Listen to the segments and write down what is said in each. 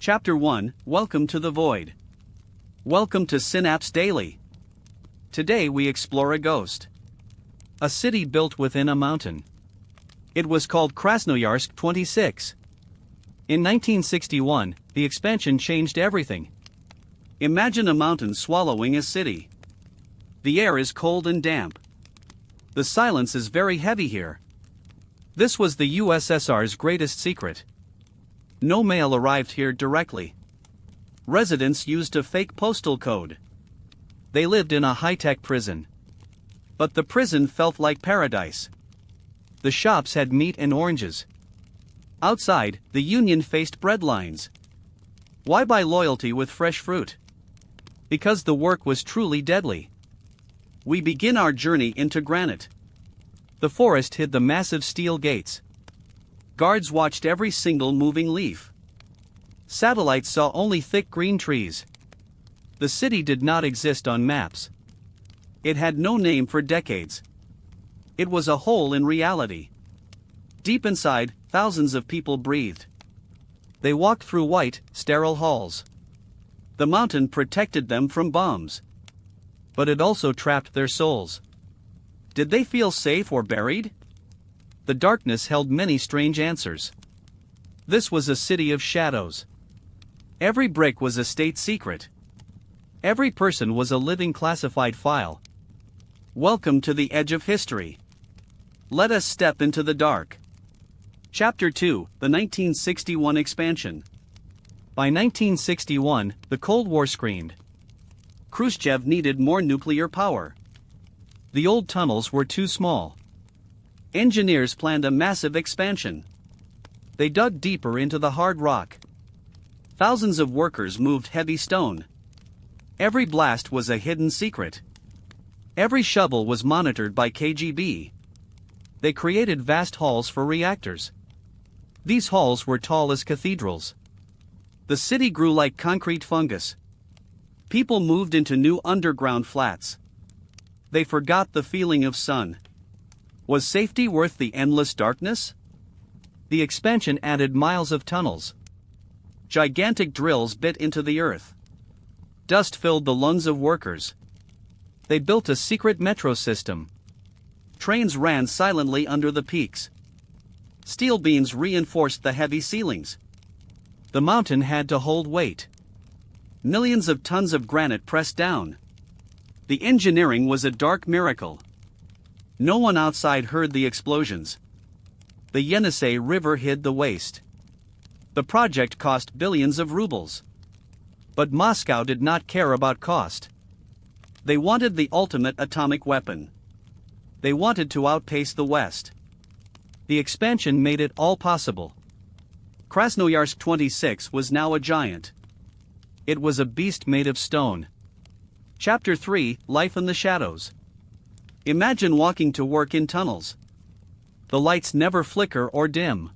Chapter 1, Welcome to the Void. Welcome to Synapse Daily. Today we explore a ghost. A city built within a mountain. It was called Krasnoyarsk-26. In 1961, the expansion changed everything. Imagine a mountain swallowing a city. The air is cold and damp. The silence is very heavy here. This was the USSR's greatest secret. No mail arrived here directly. Residents used a fake postal code. They lived in a high-tech prison. But the prison felt like paradise. The shops had meat and oranges. Outside, the union faced bread lines. Why buy loyalty with fresh fruit? Because the work was truly deadly. We begin our journey into Granite. The forest hid the massive steel gates. Guards watched every single moving leaf. Satellites saw only thick green trees. The city did not exist on maps. It had no name for decades. It was a hole in reality. Deep inside, thousands of people breathed. They walked through white, sterile halls. The mountain protected them from bombs. But it also trapped their souls. Did they feel safe or buried? The darkness held many strange answers. This was a city of shadows. Every brick was a state secret. Every person was a living classified file. Welcome to the edge of history. Let us step into the dark. Chapter 2, the 1961 expansion. By 1961, the Cold War screamed. Khrushchev needed more nuclear power. The old tunnels were too small. Engineers planned a massive expansion. They dug deeper into the hard rock. Thousands of workers moved heavy stone. Every blast was a hidden secret. Every shovel was monitored by KGB. They created vast halls for reactors. These halls were tall as cathedrals. The city grew like concrete fungus. People moved into new underground flats. They forgot the feeling of sun. Was safety worth the endless darkness? The expansion added miles of tunnels. Gigantic drills bit into the earth. Dust filled the lungs of workers. They built a secret metro system. Trains ran silently under the peaks. Steel beams reinforced the heavy ceilings. The mountain had to hold weight. Millions of tons of granite pressed down. The engineering was a dark miracle. No one outside heard the explosions. The Yenisei River hid the waste. The project cost billions of rubles. But Moscow did not care about cost. They wanted the ultimate atomic weapon. They wanted to outpace the West. The expansion made it all possible. Krasnoyarsk-26 was now a giant. It was a beast made of stone. Chapter 3, Life in the Shadows. Imagine walking to work in tunnels. The lights never flicker or dim.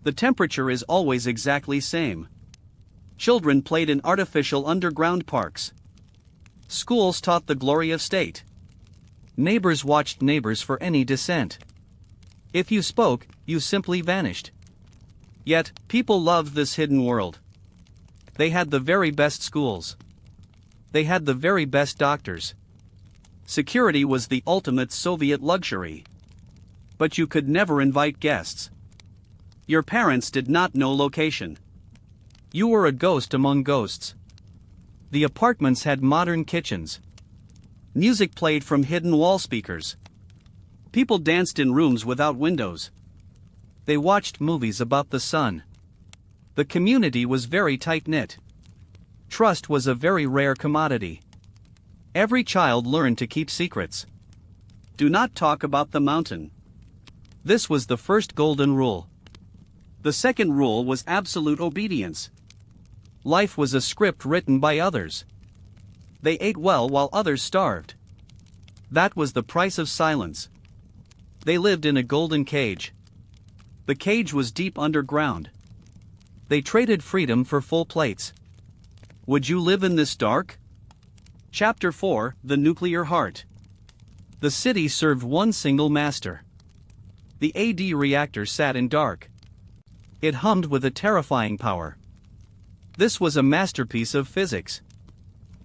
The temperature is always exactly same. Children played in artificial underground parks. Schools taught the glory of state. Neighbors watched neighbors for any dissent. If you spoke, you simply vanished. Yet, people loved this hidden world. They had the very best schools. They had the very best doctors. Security was the ultimate Soviet luxury. But you could never invite guests. Your parents did not know location. You were a ghost among ghosts. The apartments had modern kitchens. Music played from hidden wall speakers. People danced in rooms without windows. They watched movies about the sun. The community was very tight-knit. Trust was a very rare commodity. Every child learned to keep secrets. Do not talk about the mountain. This was the first golden rule. The second rule was absolute obedience. Life was a script written by others. They ate well while others starved. That was the price of silence. They lived in a golden cage. The cage was deep underground. They traded freedom for full plates. Would you live in this dark? Chapter 4, The Nuclear Heart. The city served one single master. The AD reactor sat in dark. It hummed with a terrifying power. This was a masterpiece of physics.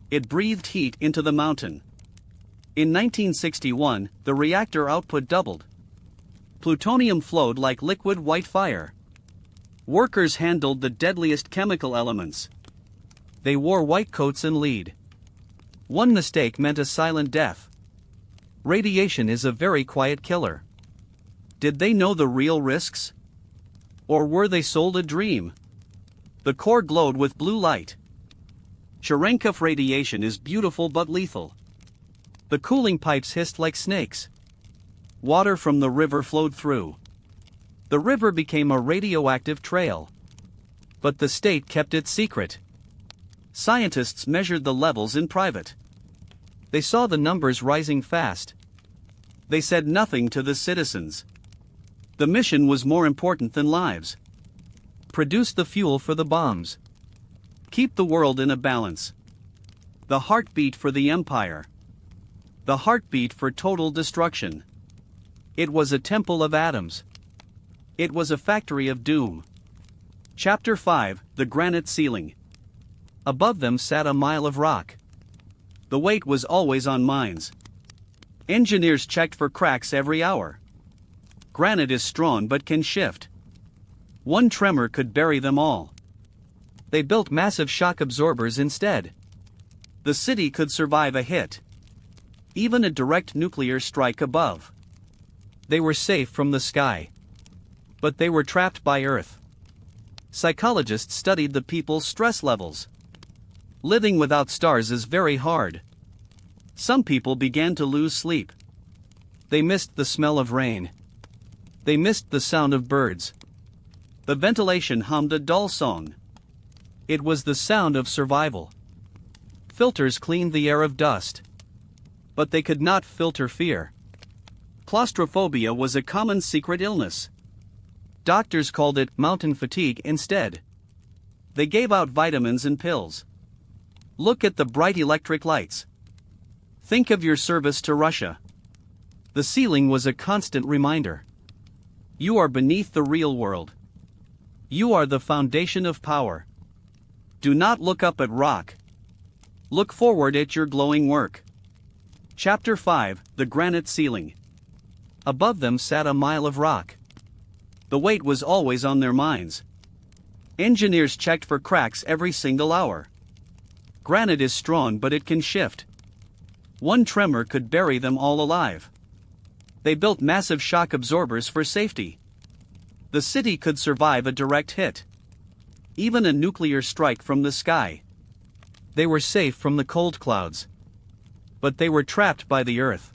It breathed heat into the mountain. In 1961, the reactor output doubled. Plutonium flowed like liquid white fire. Workers handled the deadliest chemical elements. They wore white coats and lead. One mistake meant a silent death. Radiation is a very quiet killer. Did they know the real risks? Or were they sold a dream? The core glowed with blue light. Cherenkov radiation is beautiful but lethal. The cooling pipes hissed like snakes. Water from the river flowed through. The river became a radioactive trail. But the state kept it secret. Scientists measured the levels in private. They saw the numbers rising fast. They said nothing to the citizens. The mission was more important than lives. Produce the fuel for the bombs. Keep the world in a balance. The heartbeat for the empire. The heartbeat for total destruction. It was a temple of atoms. It was a factory of doom. Chapter 5: The Granite Ceiling. Above them sat a mile of rock. The weight was always on mines. Engineers checked for cracks every hour. Granite is strong but can shift. One tremor could bury them all. They built massive shock absorbers instead. The city could survive a hit. Even a direct nuclear strike above. They were safe from the sky. But they were trapped by Earth. Psychologists studied the people's stress levels. Living without stars is very hard. Some people began to lose sleep. They missed the smell of rain. They missed the sound of birds. The ventilation hummed a dull song. It was the sound of survival. Filters cleaned the air of dust. But they could not filter fear. Claustrophobia was a common secret illness. Doctors called it mountain fatigue instead. They gave out vitamins and pills. Look at the bright electric lights. Think of your service to Russia. The ceiling was a constant reminder. You are beneath the real world. You are the foundation of power. Do not look up at rock. Look forward at your glowing work. Chapter 5: The Granite Ceiling. Above them sat a mile of rock. The weight was always on their minds. Engineers checked for cracks every single hour. Granite is strong but it can shift. One tremor could bury them all alive. They built massive shock absorbers for safety. The city could survive a direct hit. Even a nuclear strike from the sky. They were safe from the cold clouds. But they were trapped by the Earth.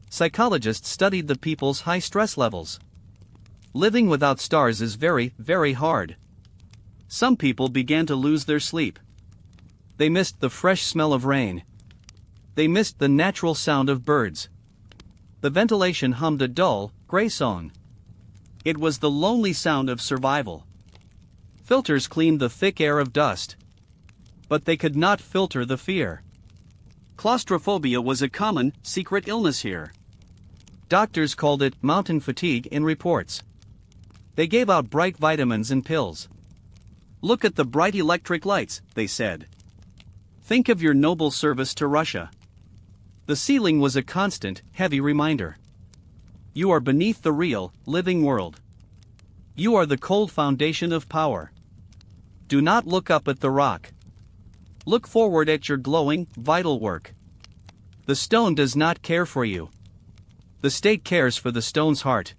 Psychologists studied the people's high stress levels. Living without stars is very, very hard. Some people began to lose their sleep. They missed the fresh smell of rain. They missed the natural sound of birds. The ventilation hummed a dull, gray song. It was the lonely sound of survival. Filters cleaned the thick air of dust. But they could not filter the fear. Claustrophobia was a common, secret illness here. Doctors called it mountain fatigue in reports. They gave out bright vitamins and pills. Look at the bright electric lights, they said. Think of your noble service to Russia. The ceiling was a constant, heavy reminder. You are beneath the real, living world. You are the cold foundation of power. Do not look up at the rock. Look forward at your glowing, vital work. The stone does not care for you. The state cares for the stone's heart.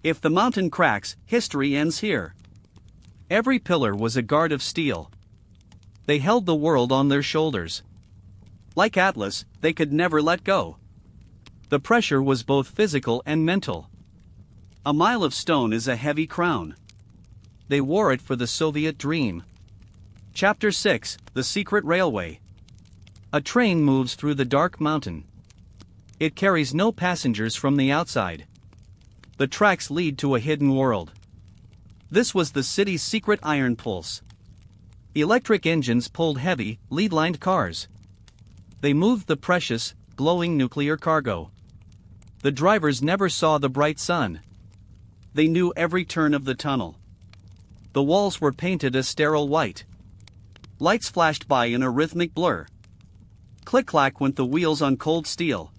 If the mountain cracks, history ends here. Every pillar was a guard of steel. They held the world on their shoulders. Like Atlas, they could never let go. The pressure was both physical and mental. A mile of stone is a heavy crown. They wore it for the Soviet dream. Chapter 6: The Secret Railway. A train moves through the dark mountain. It carries no passengers from the outside. The tracks lead to a hidden world. This was the city's secret iron pulse. Electric engines pulled heavy, lead-lined cars. They moved the precious, glowing nuclear cargo. The drivers never saw the bright sun. They knew every turn of the tunnel. The walls were painted a sterile white. Lights flashed by in a rhythmic blur. Click-clack went the wheels on cold steel.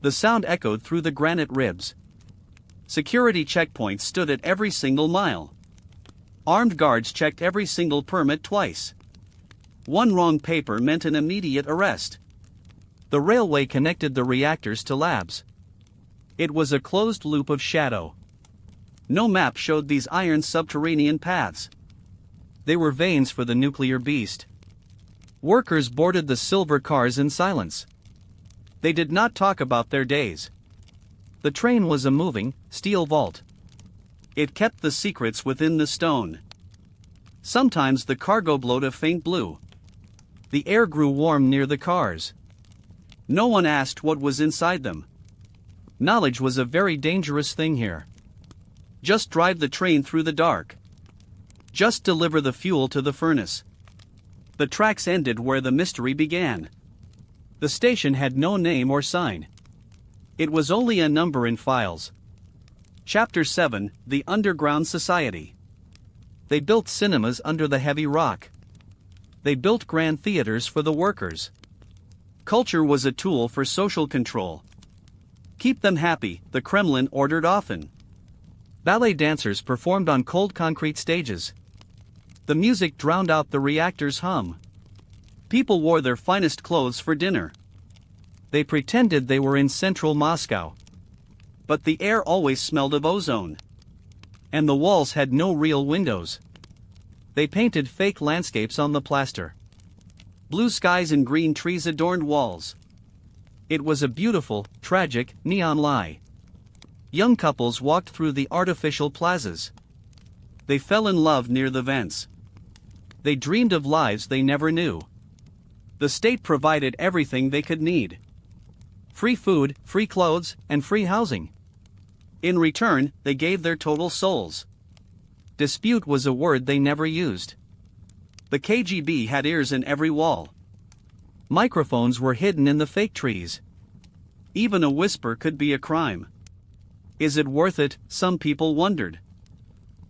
The sound echoed through the granite ribs. Security checkpoints stood at every single mile. Armed guards checked every single permit twice. One wrong paper meant an immediate arrest. The railway connected the reactors to labs. It was a closed loop of shadow. No map showed these iron subterranean paths. They were veins for the nuclear beast. Workers boarded the silver cars in silence. They did not talk about their days. The train was a moving, steel vault. It kept the secrets within the stone. Sometimes the cargo glowed a faint blue. The air grew warm near the cars. No one asked what was inside them. Knowledge was a very dangerous thing here. Just drive the train through the dark. Just deliver the fuel to the furnace. The tracks ended where the mystery began. The station had no name or sign. It was only a number in files. Chapter 7: The Underground Society. They built cinemas under the heavy rock. They built grand theaters for the workers. Culture was a tool for social control. Keep them happy, the Kremlin ordered often. Ballet dancers performed on cold concrete stages. The music drowned out the reactor's hum. People wore their finest clothes for dinner. They pretended they were in central Moscow. But the air always smelled of ozone. And the walls had no real windows. They painted fake landscapes on the plaster. Blue skies and green trees adorned walls. It was a beautiful, tragic, neon lie. Young couples walked through the artificial plazas. They fell in love near the vents. They dreamed of lives they never knew. The state provided everything they could need. Free food, free clothes, and free housing. In return, they gave their total souls. Dispute was a word they never used. The KGB had ears in every wall. Microphones were hidden in the fake trees. Even a whisper could be a crime. Is it worth it? Some people wondered.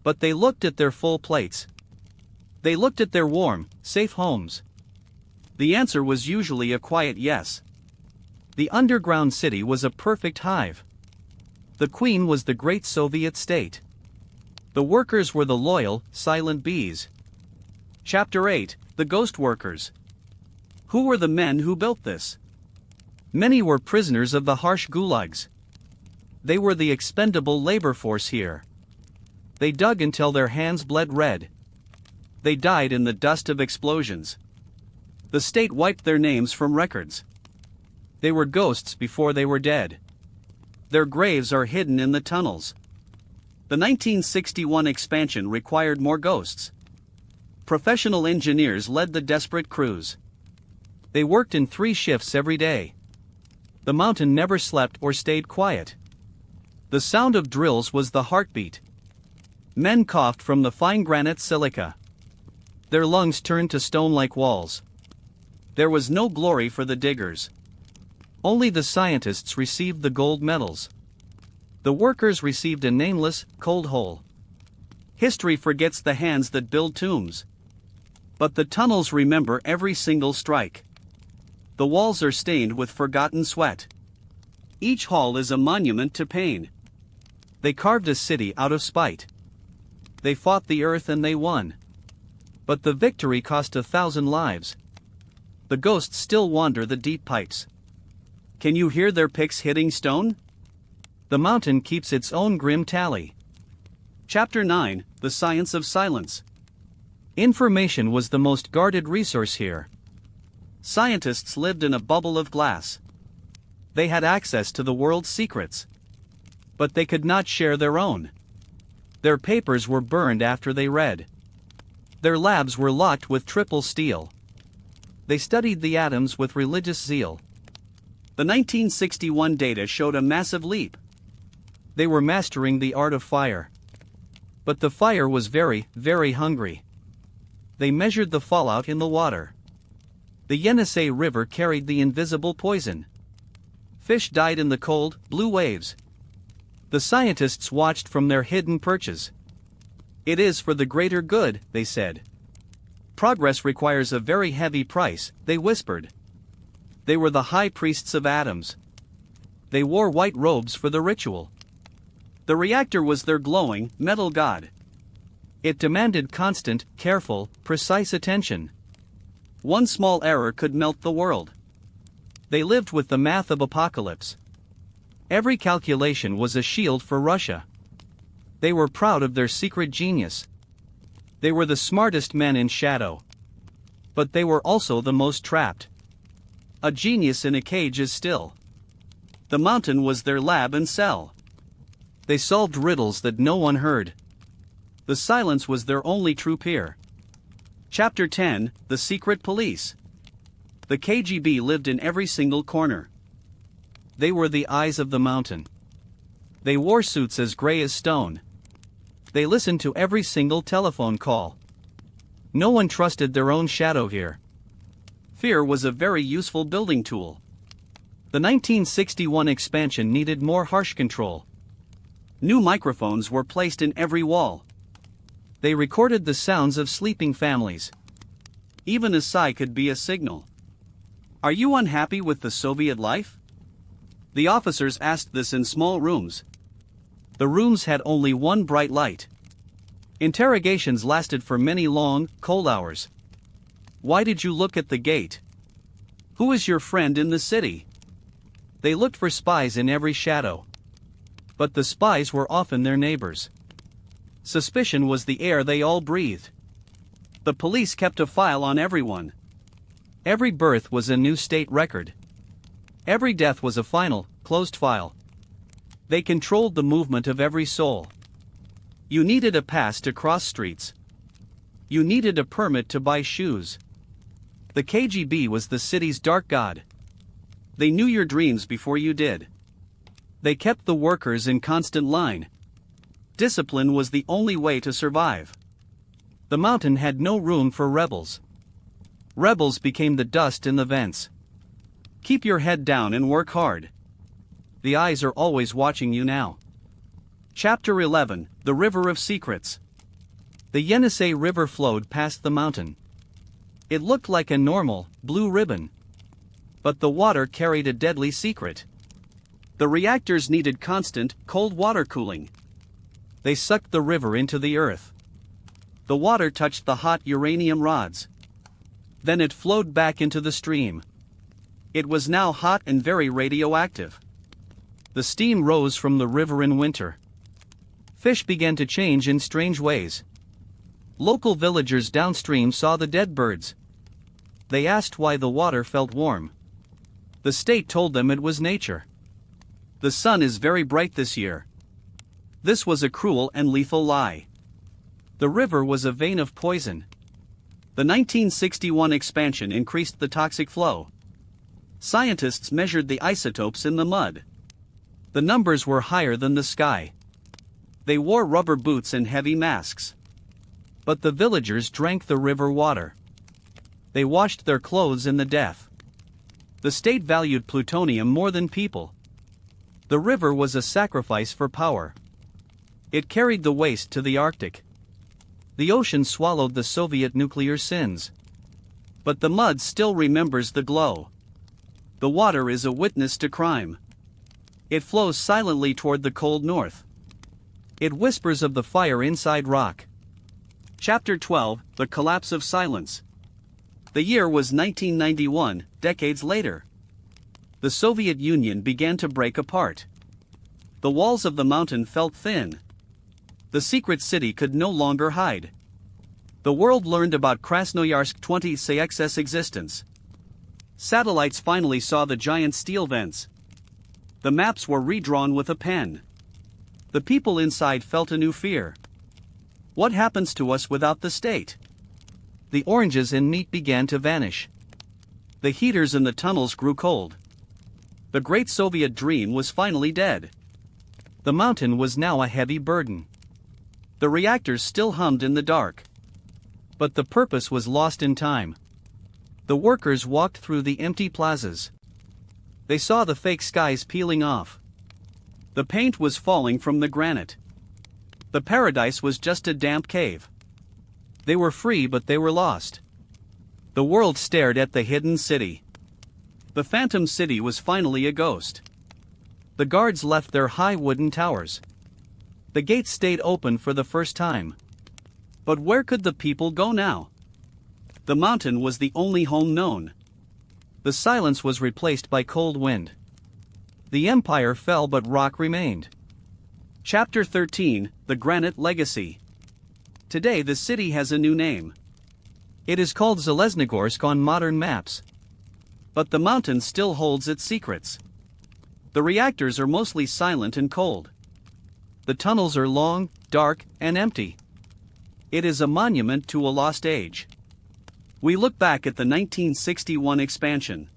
But they looked at their full plates. They looked at their warm, safe homes. The answer was usually a quiet yes. The underground city was a perfect hive. The Queen was the great Soviet state. The workers were the loyal, silent bees. Chapter 8: The Ghost Workers. Who were the men who built this? Many were prisoners of the harsh gulags. They were the expendable labor force here. They dug until their hands bled red. They died in the dust of explosions. The state wiped their names from records. They were ghosts before they were dead. Their graves are hidden in the tunnels. The 1961 expansion required more ghosts. Professional engineers led the desperate crews. They worked in 3 shifts every day. The mountain never slept or stayed quiet. The sound of drills was the heartbeat. Men coughed from the fine granite silica. Their lungs turned to stone like walls. There was no glory for the diggers. Only the scientists received the gold medals. The workers received a nameless, cold hole. History forgets the hands that build tombs. But the tunnels remember every single strike. The walls are stained with forgotten sweat. Each hall is a monument to pain. They carved a city out of spite. They fought the earth and they won. But the victory cost 1,000 lives. The ghosts still wander the deep pipes. Can you hear their picks hitting stone? The mountain keeps its own grim tally. Chapter 9: The Science of Silence. Information was the most guarded resource here. Scientists lived in a bubble of glass. They had access to the world's secrets. But they could not share their own. Their papers were burned after they read. Their labs were locked with triple steel. They studied the atoms with religious zeal. The 1961 data showed a massive leap. They were mastering the art of fire. But the fire was very, very hungry. They measured the fallout in the water. The Yenisei River carried the invisible poison. Fish died in the cold, blue waves. The scientists watched from their hidden perches. It is for the greater good, they said. Progress requires a very heavy price, they whispered. They were the high priests of atoms. They wore white robes for the ritual. The reactor was their glowing, metal god. It demanded constant, careful, precise attention. One small error could melt the world. They lived with the math of apocalypse. Every calculation was a shield for Russia. They were proud of their secret genius. They were the smartest men in shadow. But they were also the most trapped. A genius in a cage is still. The mountain was their lab and cell. They solved riddles that no one heard. The silence was their only true peer. Chapter 10: The Secret Police. The KGB lived in every single corner. They were the eyes of the mountain. They wore suits as gray as stone. They listened to every single telephone call. No one trusted their own shadow here. Fear was a very useful building tool. The 1961 expansion needed more harsh control. New microphones were placed in every wall. They recorded the sounds of sleeping families. Even a sigh could be a signal. Are you unhappy with the Soviet life? The officers asked this in small rooms. The rooms had only one bright light. Interrogations lasted for many long, cold hours. Why did you look at the gate? Who is your friend in the city? They looked for spies in every shadow. But the spies were often their neighbors. Suspicion was the air they all breathed. The police kept a file on everyone. Every birth was a new state record. Every death was a final, closed file. They controlled the movement of every soul. You needed a pass to cross streets. You needed a permit to buy shoes. The KGB was the city's dark god. They knew your dreams before you did. They kept the workers in constant line. Discipline was the only way to survive. The mountain had no room for rebels. Rebels became the dust in the vents. Keep your head down and work hard. The eyes are always watching you now. Chapter 11: The River of Secrets. The Yenisei River flowed past the mountain. It looked like a normal, blue ribbon. But the water carried a deadly secret. The reactors needed constant, cold water cooling. They sucked the river into the earth. The water touched the hot uranium rods. Then it flowed back into the stream. It was now hot and very radioactive. The steam rose from the river in winter. Fish began to change in strange ways. Local villagers downstream saw the dead birds. They asked why the water felt warm. The state told them it was nature. The sun is very bright this year. This was a cruel and lethal lie. The river was a vein of poison. The 1961 expansion increased the toxic flow. Scientists measured the isotopes in the mud. The numbers were higher than the sky. They wore rubber boots and heavy masks. But the villagers drank the river water. They washed their clothes in the death. The state valued plutonium more than people. The river was a sacrifice for power. It carried the waste to the Arctic. The ocean swallowed the Soviet nuclear sins. But the mud still remembers the glow. The water is a witness to crime. It flows silently toward the cold north. It whispers of the fire inside rock. Chapter 12: The Collapse of Silence. The year was 1991, decades later. The Soviet Union began to break apart. The walls of the mountain felt thin. The secret city could no longer hide. The world learned about Krasnoyarsk-26's existence. Satellites finally saw the giant steel vents. The maps were redrawn with a pen. The people inside felt a new fear. What happens to us without the state? The oranges and meat began to vanish. The heaters in the tunnels grew cold. The great Soviet dream was finally dead. The mountain was now a heavy burden. The reactors still hummed in the dark. But the purpose was lost in time. The workers walked through the empty plazas. They saw the fake skies peeling off. The paint was falling from the granite. The paradise was just a damp cave. They were free, but they were lost. The world stared at the hidden city. The phantom city was finally a ghost. The guards left their high wooden towers. The gates stayed open for the first time. But where could the people go now? The mountain was the only home known. The silence was replaced by cold wind. The empire fell but rock remained. Chapter 13, The Granite Legacy. Today the city has a new name. It is called Zheleznogorsk on modern maps. But the mountain still holds its secrets. The reactors are mostly silent and cold. The tunnels are long, dark, and empty. It is a monument to a lost age. We look back at the 1961 expansion.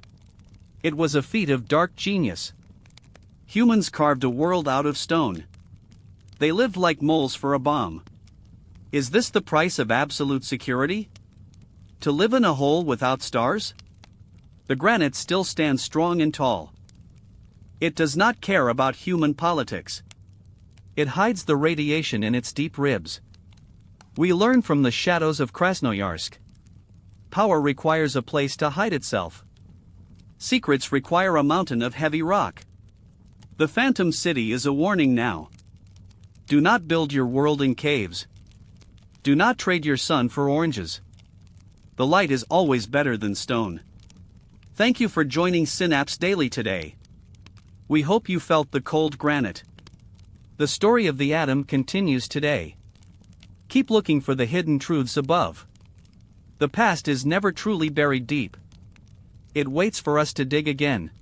It was a feat of dark genius. Humans carved a world out of stone. They lived like moles for a bomb. Is this the price of absolute security? To live in a hole without stars? The granite still stands strong and tall. It does not care about human politics. It hides the radiation in its deep ribs. We learn from the shadows of Krasnoyarsk. Power requires a place to hide itself. Secrets require a mountain of heavy rock. The Phantom City is a warning now. Do not build your world in caves. Do not trade your sun for oranges. The light is always better than stone. Thank you for joining Synapse Daily today. We hope you felt the cold granite. The story of the atom continues today. Keep looking for the hidden truths above. The past is never truly buried deep. It waits for us to dig again.